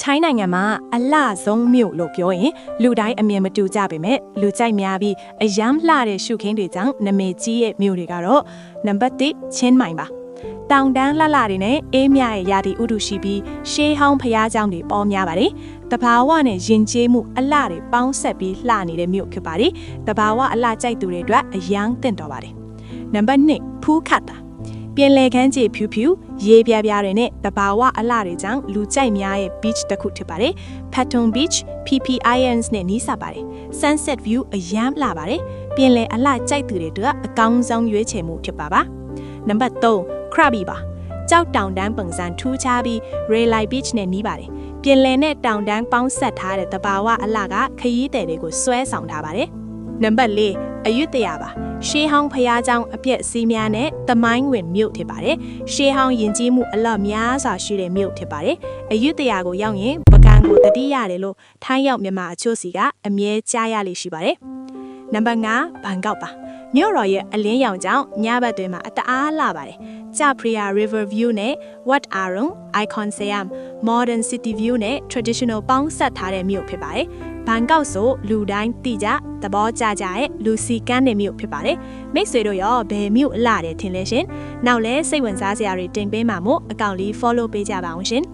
ထိုင်းနိုင်ငံမှာအလှဆုံးမြို့လို့ပြောရင်လူတိုင်းအမြင်မတူကြပေမဲ့လူကြိုက်များပြီးအယမ်းလှတဲ့ရှုခင်းတွေကြောင့်နာမည်ကြီးရဲ့မြို့တွေကတော့နံပါတ်1ချင်းမိုင်ပါတောင်တန်းလှလှတွေနဲ့အေးမြရဲ့ရာသီဥတုရှိပြီးရှေးဟောင်းဖျားเจ้าတွေပေါများပါတယ်တဘာဝနဲ့ယဉ်ကျေးမှုအလှတွေပေါင်းဆက်ပြီးလှနေတဲ့မြို့ဖြစ်ပါတယ်တဘာဝအလှကြိုက်သူတွေအတွက်အယမ်းသင့်တော်ပါတယ်နံပါတ်2ဖူးခတ်တာပြင်လေခန်းကြီးဖြူဖြူရေပြားပြားတွေနဲ့တဘာဝအလှတွေကြောင့်လူကြိုက်များရဲ့ beach တစ်ခုဖြစ်ပါတယ်။ Patong Beach PPINs နဲ့နီးစပ်ပါတယ်။ Sunset view အယမ်းလှပါတယ်။ပြင်လေအလှကြိုက်သူတွေအတွက်အကောင်းဆုံးရွေးချယ်မှုဖြစ်ပါပါ။နံပါတ်3 Krabi ပါ။ကြောက်တောင်တန်းပုံစံထူးခြားပြီး Railay Beach နဲ့နီးပါတယ်။ပြင်လေနဲ့တောင်တန်းပေါင်းဆက်ထားတဲ့တဘာဝအလှကခရီးသည်တွေကိုဆွဲဆောင်ထားပါတယ်။နံပါတ်4အယုဒ္ဓယပါရှေးဟောင်းဖျားเจ้าအပြည့်စီးများနဲ့သမိုင်းဝင်မြို့ဖြစ်ပါတယ်ရှေးဟောင်းယဉ်ကျေးမှုအလော့များစွာရှိတဲ့မြို့ဖြစ်ပါတယ်အယုဒ္ဓယကိုရောက်ရင်ပကံကိုတတိရတယ်လို့ထိုင်းရောက်မြန်မာအချို့စီကအမြဲကြားရလိမ့်ရှိပါတယ်နံပါတ်5ဘန်ကောက်ပါမြို့တော်ရဲ့အလင်းရောင်ကြောင့်ညဘက်တွေမှာအတအားလှပါတယ်ကြပရီယာ River View နဲ့ Wat Arun Icon Siam Modern City View နဲ့ Traditional ပေါင်းဆက်ထားတဲ့မြို့ဖြစ်ပါတယ်ဘန်ကောက်ဆိုလူတိုင်းသိကြသဘောကျကြရဲ့လူစီကန်းတဲ့မြို့ဖြစ်ပါတယ်မိတ်ဆွေတို့ရောဘယ်မြို့အလှတယ်ထင်လဲရှင်နောက်လဲစိတ်ဝင်စားစရာတွေတင်ပေးမှာမို့အကောင့်လေး follow ပေးကြပါအောင်ရှင်